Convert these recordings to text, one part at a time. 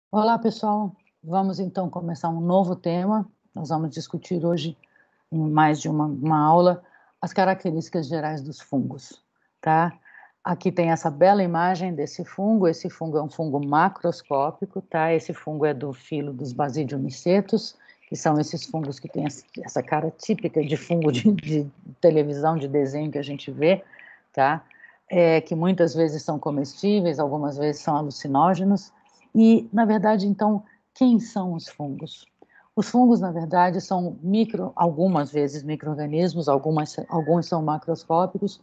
Olá, pessoal. Vamos então começar um novo tema. Nós vamos discutir hoje, em mais de uma aula, as características gerais dos fungos, tá? Aqui tem essa bela imagem desse fungo. Esse fungo é um fungo macroscópico, tá? Esse fungo é do filo dos Basidiomycetos, que são esses fungos que têm essa cara típica de fungo de televisão, de desenho que a gente vê, tá? Que muitas vezes são comestíveis, algumas vezes são alucinógenos. E, na verdade, então, quem são os fungos? Os fungos, na verdade, são algumas vezes micro-organismos, alguns são macroscópicos,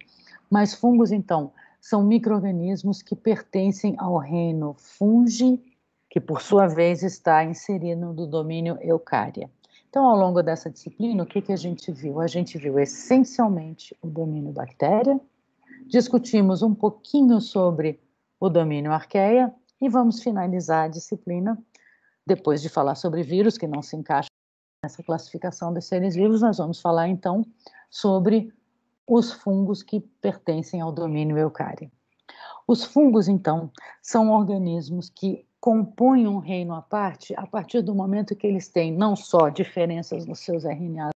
mas fungos, então, são micro-organismos que pertencem ao reino Fungi, que, por sua vez, está inserido no domínio Eukarya. Então, ao longo dessa disciplina, o que a gente viu? A gente viu, essencialmente, o domínio bactéria, discutimos um pouquinho sobre o domínio arqueia e vamos finalizar a disciplina, depois de falar sobre vírus, que não se encaixa nessa classificação dos seres vivos, nós vamos falar então sobre os fungos que pertencem ao domínio Eukarya. Os fungos, então, são organismos que compõem um reino à parte a partir do momento que eles têm não só diferenças nos seus RNAs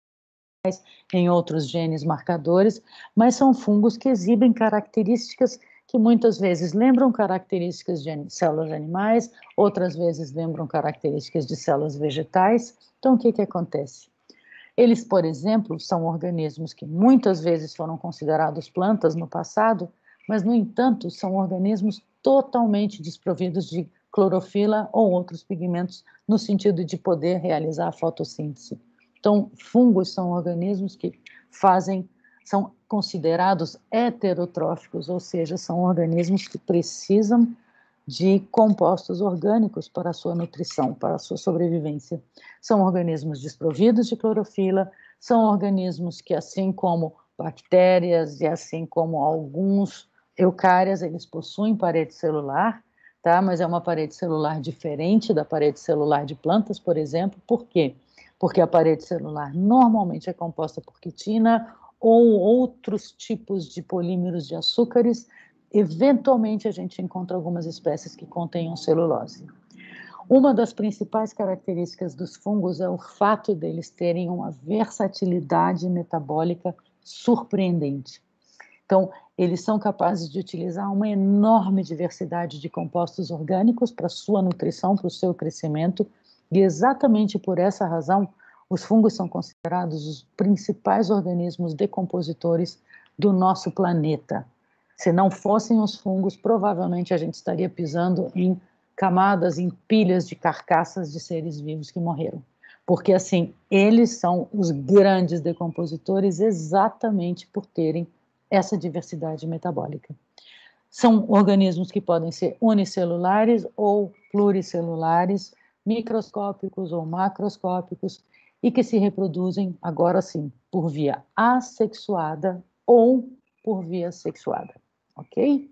em outros genes marcadores, mas são fungos que exibem características que muitas vezes lembram características de células animais, outras vezes lembram características de células vegetais. Então, o que acontece? Eles, por exemplo, são organismos que muitas vezes foram considerados plantas no passado, mas, no entanto, são organismos totalmente desprovidos de clorofila ou outros pigmentos, no sentido de poder realizar a fotossíntese. Então, fungos são organismos que são considerados heterotróficos, ou seja, são organismos que precisam de compostos orgânicos para a sua nutrição, para a sua sobrevivência. São organismos desprovidos de clorofila, são organismos que, assim como bactérias e assim como alguns eucárias, eles possuem parede celular, tá? Mas é uma parede celular diferente da parede celular de plantas, por exemplo. Por quê? Porque a parede celular normalmente é composta por quitina ou outros tipos de polímeros de açúcares. Eventualmente, a gente encontra algumas espécies que contenham celulose. Uma das principais características dos fungos é o fato deles terem uma versatilidade metabólica surpreendente. Então, eles são capazes de utilizar uma enorme diversidade de compostos orgânicos para sua nutrição, para o seu crescimento, e exatamente por essa razão, os fungos são considerados os principais organismos decompositores do nosso planeta. Se não fossem os fungos, provavelmente a gente estaria pisando em camadas, em pilhas de carcaças de seres vivos que morreram. Porque, assim, eles são os grandes decompositores exatamente por terem essa diversidade metabólica. São organismos que podem ser unicelulares ou pluricelulares, microscópicos ou macroscópicos, e que se reproduzem, agora sim, por via assexuada ou por via sexuada, ok?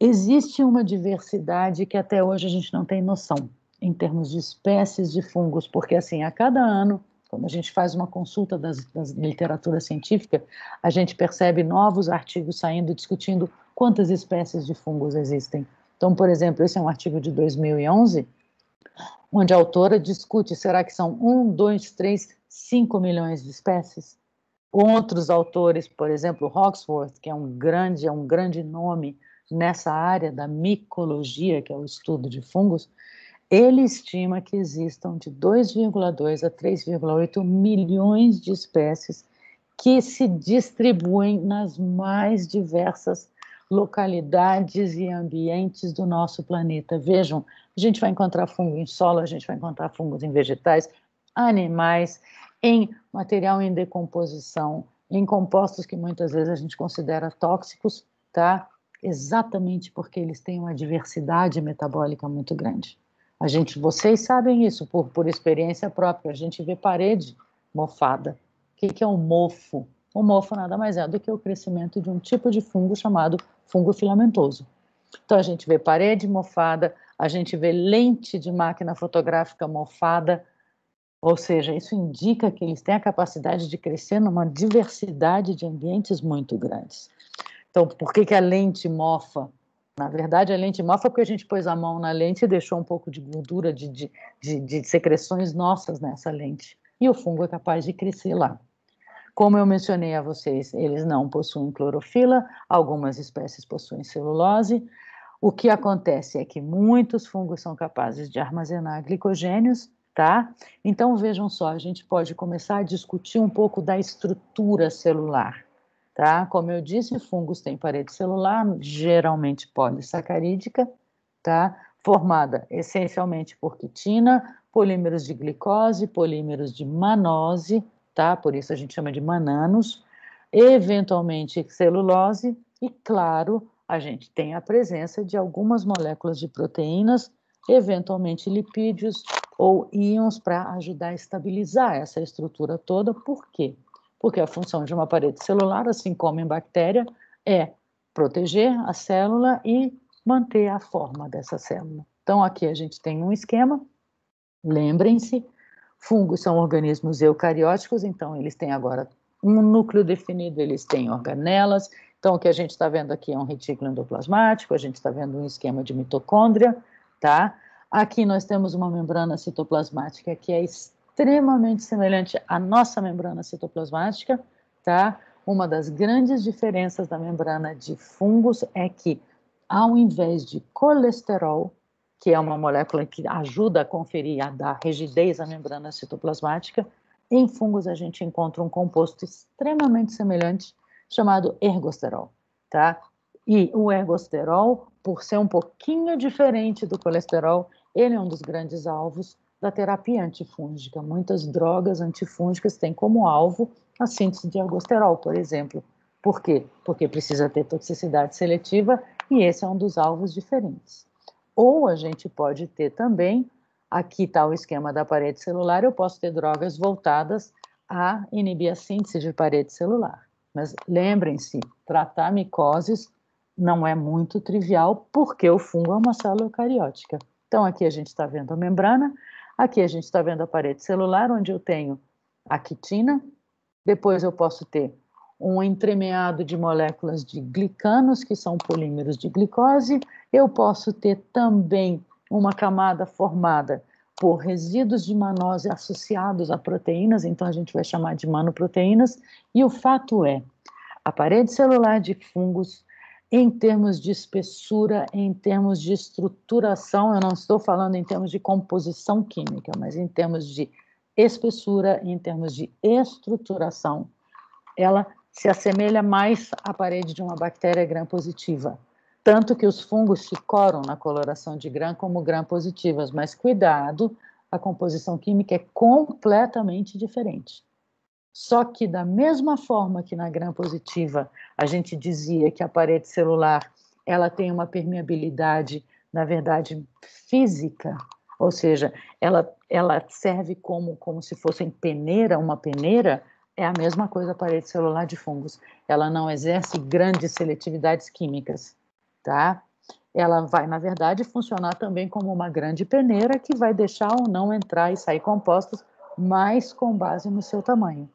Existe uma diversidade que até hoje a gente não tem noção, em termos de espécies de fungos, porque assim, a cada ano, quando a gente faz uma consulta da literatura científica, a gente percebe novos artigos saindo discutindo quantas espécies de fungos existem. Então, por exemplo, esse é um artigo de 2011, onde a autora discute, será que são 1, 2, 3, 5 milhões de espécies? Outros autores, por exemplo, Hawksworth, que é um grande nome nessa área da micologia, que é o estudo de fungos, ele estima que existam de 2,2 a 3,8 milhões de espécies que se distribuem nas mais diversas localidades e ambientes do nosso planeta. Vejam, a gente vai encontrar fungo em solo, a gente vai encontrar fungos em vegetais, animais, em material em decomposição, em compostos que muitas vezes a gente considera tóxicos, tá? Exatamente porque eles têm uma diversidade metabólica muito grande. Vocês sabem isso por experiência própria, a gente vê parede mofada. O que é um mofo? O mofo nada mais é do que o crescimento de um tipo de fungo chamado fungo filamentoso. Então a gente vê parede mofada, a gente vê lente de máquina fotográfica mofada, ou seja, isso indica que eles têm a capacidade de crescer numa diversidade de ambientes muito grandes. Então, por que a lente mofa? Na verdade, a lente mal foi porque a gente pôs a mão na lente e deixou um pouco de gordura, de secreções nossas nessa lente. E o fungo é capaz de crescer lá. Como eu mencionei a vocês, eles não possuem clorofila, algumas espécies possuem celulose. O que acontece é que muitos fungos são capazes de armazenar glicogênios, tá? Então, vejam só, a gente pode começar a discutir um pouco da estrutura celular, tá? Como eu disse, fungos têm parede celular, geralmente polissacarídica, tá? Formada essencialmente por quitina, polímeros de glicose, polímeros de manose, tá? Por isso a gente chama de mananos, eventualmente celulose e, claro, a gente tem a presença de algumas moléculas de proteínas, eventualmente lipídios ou íons para ajudar a estabilizar essa estrutura toda. Por quê? Porque a função de uma parede celular, assim como em bactéria, é proteger a célula e manter a forma dessa célula. Então, aqui a gente tem um esquema. Lembrem-se, fungos são organismos eucarióticos, então eles têm agora um núcleo definido, eles têm organelas. Então, o que a gente está vendo aqui é um retículo endoplasmático, a gente está vendo um esquema de mitocôndria, tá? Aqui nós temos uma membrana citoplasmática que é extremamente semelhante à nossa membrana citoplasmática, tá? Uma das grandes diferenças da membrana de fungos é que, ao invés de colesterol, que é uma molécula que ajuda a conferir, a dar rigidez à membrana citoplasmática, em fungos a gente encontra um composto extremamente semelhante chamado ergosterol, tá? E o ergosterol, por ser um pouquinho diferente do colesterol, ele é um dos grandes alvos da terapia antifúngica. Muitas drogas antifúngicas têm como alvo a síntese de ergosterol, por exemplo. Por quê? Porque precisa ter toxicidade seletiva e esse é um dos alvos diferentes. Ou a gente pode ter também, aqui está o esquema da parede celular, eu posso ter drogas voltadas a inibir a síntese de parede celular. Mas lembrem-se, tratar micoses não é muito trivial, porque o fungo é uma célula eucariótica. Então, aqui a gente está vendo a membrana, aqui a gente está vendo a parede celular, onde eu tenho a quitina, depois eu posso ter um entremeado de moléculas de glicanos, que são polímeros de glicose. Eu posso ter também uma camada formada por resíduos de manose associados a proteínas, então a gente vai chamar de manoproteínas, e o fato é, a parede celular de fungos, em termos de espessura, em termos de estruturação, eu não estou falando em termos de composição química, mas em termos de espessura, em termos de estruturação, ela se assemelha mais à parede de uma bactéria gram-positiva. Tanto que os fungos se coram na coloração de gram como gram-positivas, mas cuidado, a composição química é completamente diferente. Só que da mesma forma que na gram-positiva a gente dizia que a parede celular ela tem uma permeabilidade, na verdade, física, ou seja, ela serve como se fosse uma peneira, é a mesma coisa a parede celular de fungos. Ela não exerce grandes seletividades químicas, tá? Ela vai, na verdade, funcionar também como uma grande peneira que vai deixar ou não entrar e sair compostos, mas com base no seu tamanho.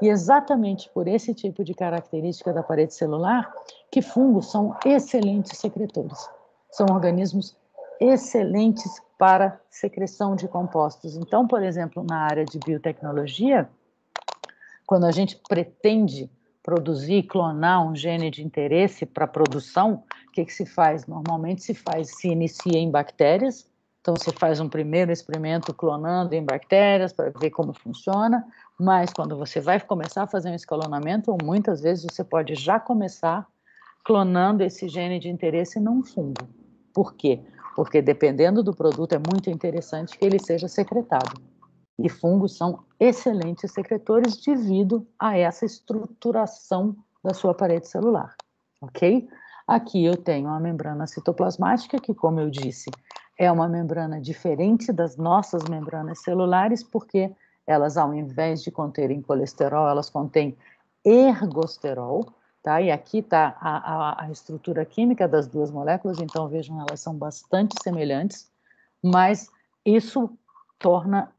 E exatamente por esse tipo de característica da parede celular que fungos são excelentes secretores. São organismos excelentes para secreção de compostos. Então, por exemplo, na área de biotecnologia, quando a gente pretende produzir, clonar um gene de interesse para produção, o que se faz? Normalmente se inicia em bactérias, então você faz um primeiro experimento clonando em bactérias para ver como funciona, mas quando você vai começar a fazer um escalonamento, muitas vezes você pode já começar clonando esse gene de interesse num fungo. Por quê? Porque dependendo do produto é muito interessante que ele seja secretado. E fungos são excelentes secretores devido a essa estruturação da sua parede celular, ok? Aqui eu tenho a membrana citoplasmática, que, como eu disse, é uma membrana diferente das nossas membranas celulares, porque elas, ao invés de conterem colesterol, elas contêm ergosterol, tá? E aqui está a estrutura química das duas moléculas, então vejam, elas são bastante semelhantes, mas isso torna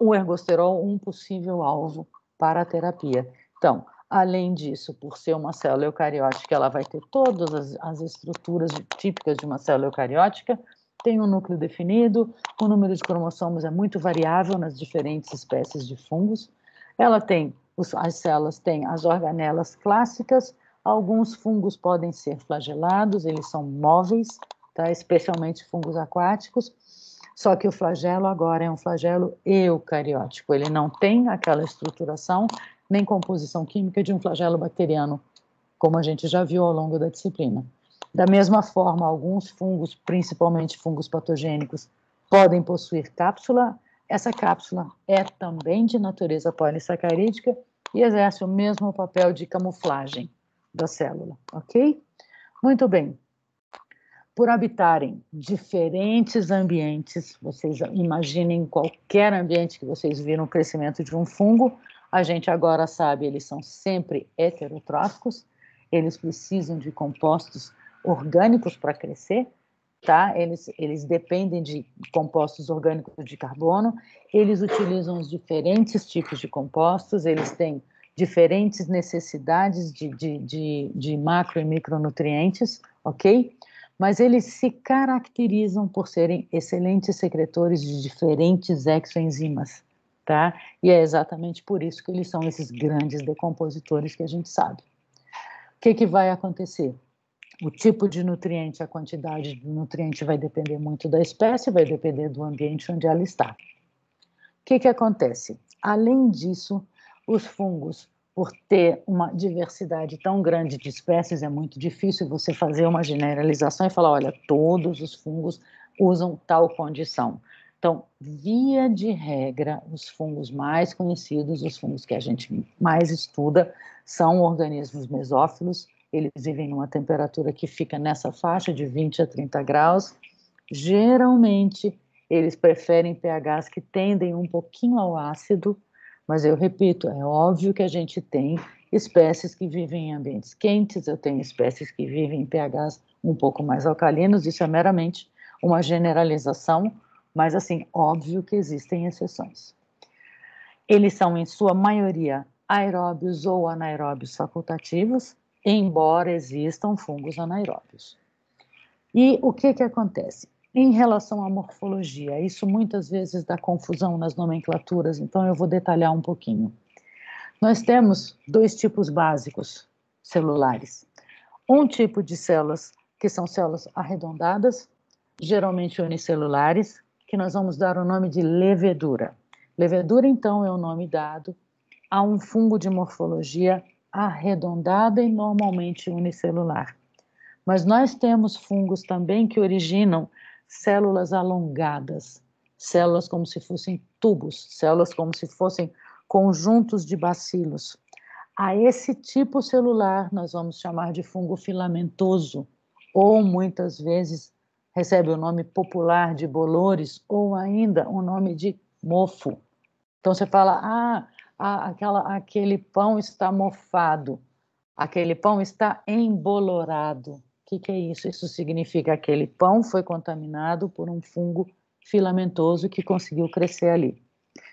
o ergosterol um possível alvo para a terapia. Então, Além disso, por ser uma célula eucariótica, ela vai ter todas as estruturas típicas de uma célula eucariótica, tem um núcleo definido, o número de cromossomos é muito variável nas diferentes espécies de fungos, ela tem, as células têm as organelas clássicas, alguns fungos podem ser flagelados, eles são móveis, tá? Especialmente fungos aquáticos, só que o flagelo agora é um flagelo eucariótico, ele não tem aquela estruturação nem composição química de um flagelo bacteriano, como a gente já viu ao longo da disciplina. Da mesma forma, alguns fungos, principalmente fungos patogênicos, podem possuir cápsula. Essa cápsula é também de natureza polissacarídica e exerce o mesmo papel de camuflagem da célula, ok? Muito bem. Por habitarem diferentes ambientes, vocês imaginem qualquer ambiente que vocês viram o crescimento de um fungo, a gente agora sabe, eles são sempre heterotróficos, eles precisam de compostos orgânicos para crescer, tá? Eles dependem de compostos orgânicos de carbono, eles utilizam os diferentes tipos de compostos, eles têm diferentes necessidades de macro e micronutrientes, ok? Mas eles se caracterizam por serem excelentes secretores de diferentes exoenzimas, tá? E é exatamente por isso que eles são esses grandes decompositores que a gente sabe. O que vai acontecer? O tipo de nutriente, a quantidade de nutriente vai depender muito da espécie, vai depender do ambiente onde ela está. O que acontece? Além disso, os fungos, por ter uma diversidade tão grande de espécies, é muito difícil você fazer uma generalização e falar, olha, todos os fungos usam tal condição. Então, via de regra, os fungos mais conhecidos, os fungos que a gente mais estuda, são organismos mesófilos, eles vivem numa temperatura que fica nessa faixa de 20 a 30 graus. Geralmente, eles preferem pHs que tendem um pouquinho ao ácido, mas eu repito, é óbvio que a gente tem espécies que vivem em ambientes quentes, eu tenho espécies que vivem em pHs um pouco mais alcalinos, isso é meramente uma generalização, mas assim, óbvio que existem exceções. Eles são, em sua maioria, aeróbios ou anaeróbios facultativos, embora existam fungos anaeróbios. E o que acontece? Em relação à morfologia, isso muitas vezes dá confusão nas nomenclaturas, então eu vou detalhar um pouquinho. Nós temos dois tipos básicos celulares. Um tipo de células que são células arredondadas, geralmente unicelulares, que nós vamos dar o nome de levedura. Levedura, então, é o nome dado a um fungo de morfologia arredondada e normalmente unicelular. Mas nós temos fungos também que originam células alongadas, células como se fossem tubos, células como se fossem conjuntos de bacilos. A esse tipo celular nós vamos chamar de fungo filamentoso, ou muitas vezes recebe o nome popular de bolores, ou ainda o nome de mofo. Então você fala, aquele pão está mofado, aquele pão está embolorado. O que é isso? Isso significa que aquele pão foi contaminado por um fungo filamentoso que conseguiu crescer ali.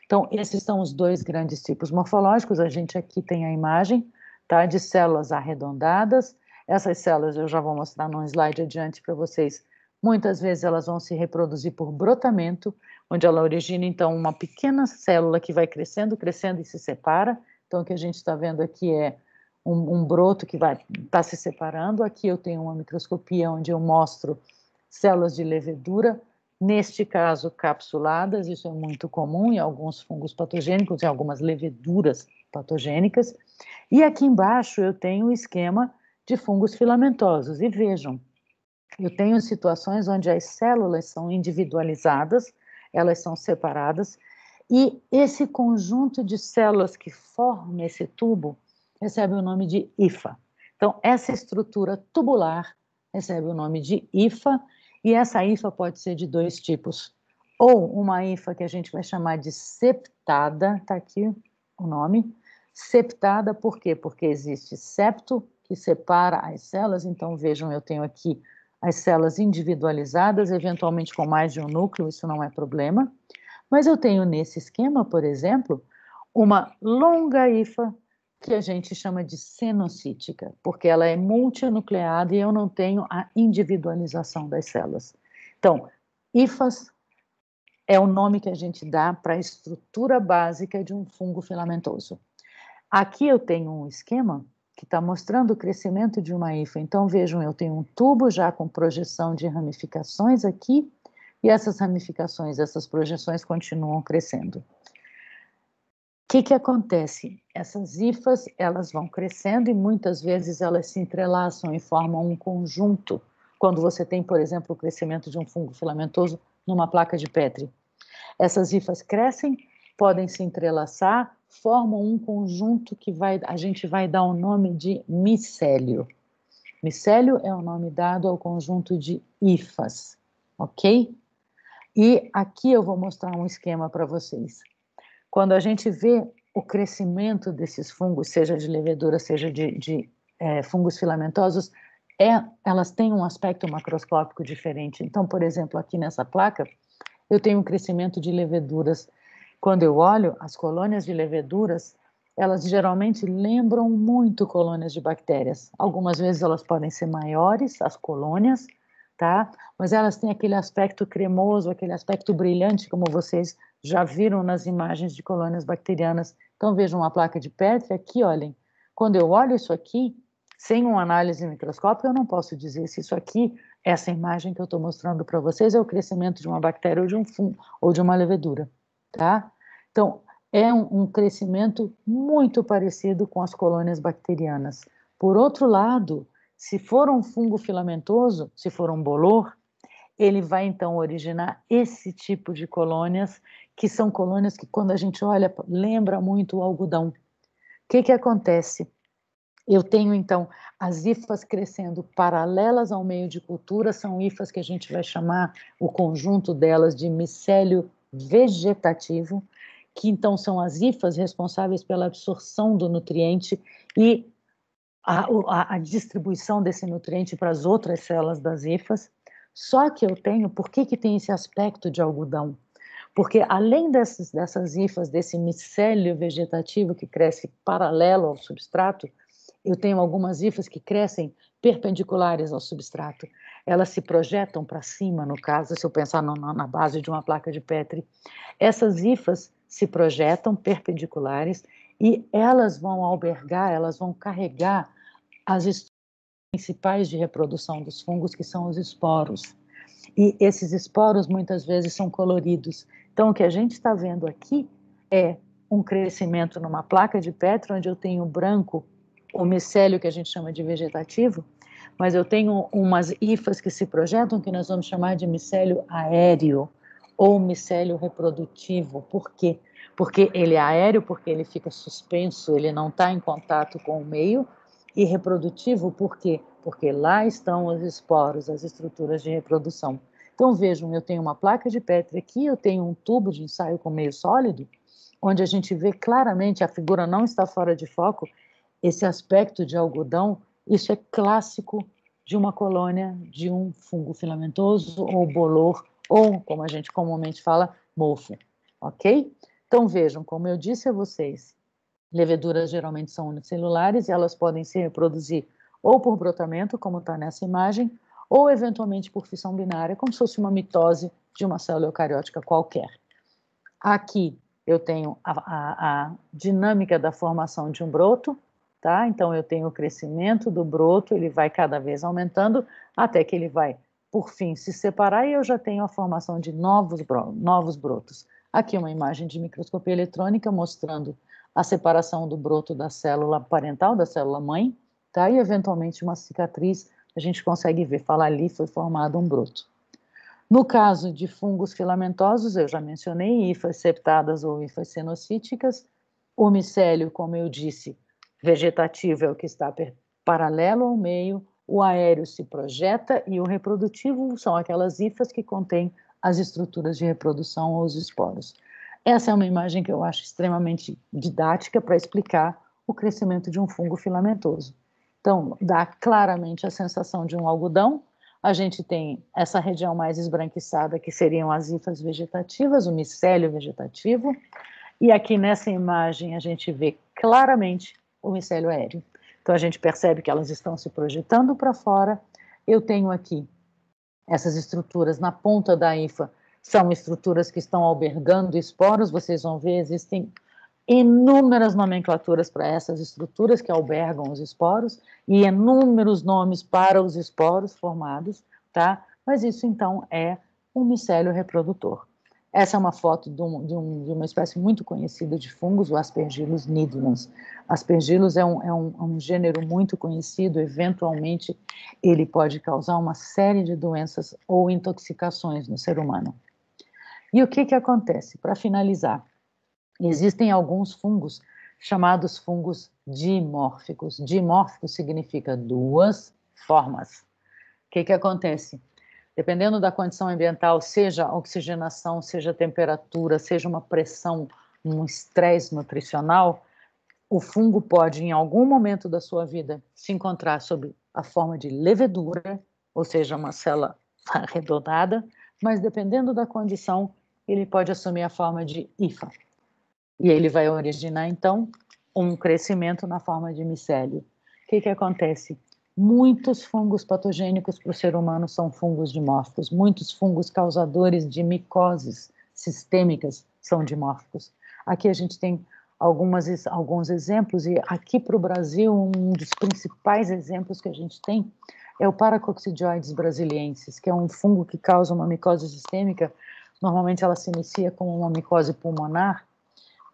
Então, esses são os dois grandes tipos morfológicos. A gente aqui tem a imagem, tá, de células arredondadas. Essas células eu já vou mostrar num slide adiante para vocês. Muitas vezes elas vão se reproduzir por brotamento, onde ela origina, então, uma pequena célula que vai crescendo, crescendo e se separa. Então, o que a gente está vendo aqui é um broto que vai estar se separando. Aqui eu tenho uma microscopia onde eu mostro células de levedura, neste caso capsuladas, isso é muito comum em alguns fungos patogênicos, em algumas leveduras patogênicas. E aqui embaixo eu tenho o esquema de fungos filamentosos. E vejam, eu tenho situações onde as células são individualizadas, elas são separadas, e esse conjunto de células que forma esse tubo recebe o nome de hifa. Então, essa estrutura tubular recebe o nome de hifa, e essa hifa pode ser de dois tipos. Ou uma hifa que a gente vai chamar de septada, está aqui o nome. Septada, por quê? Porque existe septo, que separa as células. Então, vejam, eu tenho aqui as células individualizadas, eventualmente com mais de um núcleo, isso não é problema. Mas eu tenho nesse esquema, por exemplo, uma longa hifa que a gente chama de cenocítica, porque ela é multinucleada e eu não tenho a individualização das células. Então, hifas é o nome que a gente dá para a estrutura básica de um fungo filamentoso. Aqui eu tenho um esquema que está mostrando o crescimento de uma hifa. Então, vejam, eu tenho um tubo já com projeção de ramificações aqui, e essas ramificações, essas projeções continuam crescendo. O que acontece? Essas hifas, elas vão crescendo e muitas vezes elas se entrelaçam e formam um conjunto. Quando você tem, por exemplo, o crescimento de um fungo filamentoso numa placa de Petri. Essas hifas crescem, podem se entrelaçar, formam um conjunto que a gente vai dar o nome de micélio. Micélio é o nome dado ao conjunto de hifas, ok? E aqui eu vou mostrar um esquema para vocês. Quando a gente vê o crescimento desses fungos, seja de levedura, seja de fungos filamentosos, elas têm um aspecto macroscópico diferente. Então, por exemplo, aqui nessa placa, eu tenho um crescimento de leveduras. Quando eu olho as colônias de leveduras, elas geralmente lembram muito colônias de bactérias. Algumas vezes elas podem ser maiores, as colônias, tá? Mas elas têm aquele aspecto cremoso, aquele aspecto brilhante, como vocês já viram nas imagens de colônias bacterianas. Então vejam uma placa de Petri aqui, olhem. Quando eu olho isso aqui, sem uma análise microscópica, eu não posso dizer se isso aqui, essa imagem que eu estou mostrando para vocês, é o crescimento de uma bactéria ou de um fungo ou de uma levedura, tá? Então, é um crescimento muito parecido com as colônias bacterianas. Por outro lado, se for um fungo filamentoso, se for um bolor, ele vai então originar esse tipo de colônias, que são colônias que quando a gente olha, lembra muito o algodão. O que acontece? Eu tenho, então, as hifas crescendo paralelas ao meio de cultura, são hifas que a gente vai chamar o conjunto delas de micélio vegetativo, que então são as hifas responsáveis pela absorção do nutriente e a distribuição desse nutriente para as outras células das hifas. Só que eu tenho, por que tem esse aspecto de algodão? Porque além dessas hifas, desse micélio vegetativo que cresce paralelo ao substrato, eu tenho algumas hifas que crescem perpendiculares ao substrato. Elas se projetam para cima, no caso, se eu pensar na base de uma placa de Petri. Essas hifas se projetam perpendiculares e elas vão albergar, elas vão carregar as estruturas principais de reprodução dos fungos, que são os esporos. E esses esporos muitas vezes são coloridos. Então, o que a gente está vendo aqui é um crescimento numa placa de Petri, onde eu tenho branco, o micélio que a gente chama de vegetativo, mas eu tenho umas hifas que se projetam, que nós vamos chamar de micélio aéreo, ou micélio reprodutivo. Por quê? Porque ele é aéreo, porque ele fica suspenso, ele não está em contato com o meio, e reprodutivo, por quê? Porque lá estão os esporos, as estruturas de reprodução. Então, vejam, eu tenho uma placa de Petri aqui, eu tenho um tubo de ensaio com meio sólido, onde a gente vê claramente, a figura não está fora de foco, esse aspecto de algodão, isso é clássico de uma colônia de um fungo filamentoso, ou bolor, ou, como a gente comumente fala, mofo, ok? Então, vejam, como eu disse a vocês, leveduras geralmente são unicelulares e elas podem se reproduzir ou por brotamento, como está nessa imagem, ou eventualmente por fissão binária, como se fosse uma mitose de uma célula eucariótica qualquer. Aqui eu tenho a dinâmica da formação de um broto, tá? Então eu tenho o crescimento do broto, ele vai cada vez aumentando, até que ele vai, por fim, se separar e eu já tenho a formação de novos brotos. Aqui uma imagem de microscopia eletrônica mostrando a separação do broto da célula parental, da célula mãe, tá? E eventualmente uma cicatriz, a gente consegue ver, fala ali, foi formado um broto. No caso de fungos filamentosos, eu já mencionei, hifas septadas ou hifas cenocíticas, o micélio, como eu disse, vegetativo é o que está paralelo ao meio, o aéreo se projeta e o reprodutivo são aquelas hifas que contêm as estruturas de reprodução ou os esporos. Essa é uma imagem que eu acho extremamente didática para explicar o crescimento de um fungo filamentoso. Então, dá claramente a sensação de um algodão. A gente tem essa região mais esbranquiçada, que seriam as hifas vegetativas, o micélio vegetativo. E aqui nessa imagem a gente vê claramente o micélio aéreo. Então, a gente percebe que elas estão se projetando para fora. Eu tenho aqui essas estruturas na ponta da hifa, são estruturas que estão albergando esporos. Vocês vão ver, existem inúmeras nomenclaturas para essas estruturas que albergam os esporos e inúmeros nomes para os esporos formados, tá? Mas isso, então, é um micélio reprodutor. Essa é uma foto de uma espécie muito conhecida de fungos, o Aspergillus nidulans. Aspergillus é um gênero muito conhecido, eventualmente ele pode causar uma série de doenças ou intoxicações no ser humano. E o que acontece? Para finalizar, existem alguns fungos chamados fungos dimórficos. Dimórfico significa duas formas. O que acontece? Dependendo da condição ambiental, seja a oxigenação, seja a temperatura, seja uma pressão, um estresse nutricional, o fungo pode, em algum momento da sua vida, se encontrar sob a forma de levedura, ou seja, uma célula arredondada, mas dependendo da condição, ele pode assumir a forma de hifa. E ele vai originar, então, um crescimento na forma de micélio. O que acontece? Muitos fungos patogênicos para o ser humano são fungos dimórficos. Muitos fungos causadores de micoses sistêmicas são dimórficos. Aqui a gente tem alguns exemplos, e aqui para o Brasil, um dos principais exemplos que a gente tem é o Paracoccidioides brasiliensis, que é um fungo que causa uma micose sistêmica. Normalmente ela se inicia como uma micose pulmonar,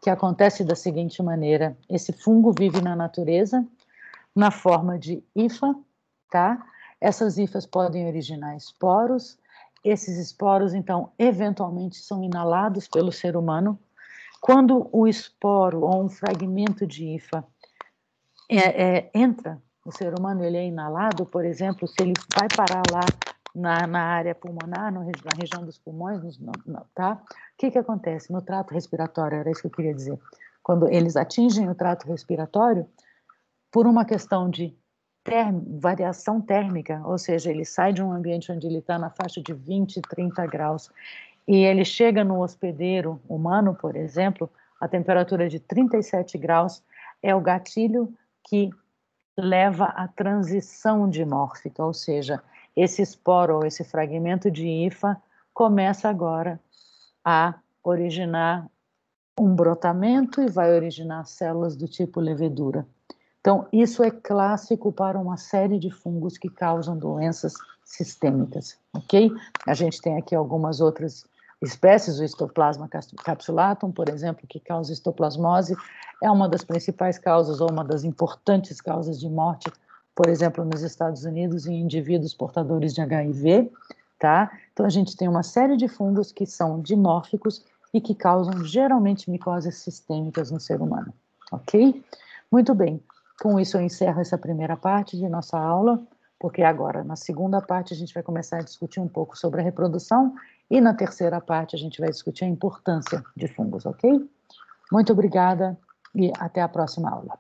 que acontece da seguinte maneira: esse fungo vive na natureza, na forma de hifa, tá? Essas hifas podem originar esporos. Esses esporos, então, eventualmente são inalados pelo ser humano. Quando o esporo ou um fragmento de hifa entra no ser humano, ele é inalado, por exemplo, se ele vai parar lá na área pulmonar, na região dos pulmões, tá? O que acontece? No trato respiratório, era isso que eu queria dizer. Quando eles atingem o trato respiratório, por uma questão de variação térmica, ou seja, ele sai de um ambiente onde ele está na faixa de 20, 30 graus, e ele chega no hospedeiro humano, por exemplo, a temperatura de 37 graus é o gatilho que leva à transição dimórfica, ou seja, esse esporo ou esse fragmento de hifa começa agora a originar um brotamento e vai originar células do tipo levedura. Então, isso é clássico para uma série de fungos que causam doenças sistêmicas, ok? A gente tem aqui algumas outras espécies, o Histoplasma capsulatum, por exemplo, que causa histoplasmose, é uma das principais causas ou uma das importantes causas de morte, por exemplo, nos Estados Unidos, em indivíduos portadores de HIV, tá? Então, a gente tem uma série de fungos que são dimórficos e que causam, geralmente, micoses sistêmicas no ser humano, ok? Muito bem. Com isso, eu encerro essa primeira parte de nossa aula, porque agora, na segunda parte, a gente vai começar a discutir um pouco sobre a reprodução, e na terceira parte a gente vai discutir a importância de fungos, ok? Muito obrigada e até a próxima aula.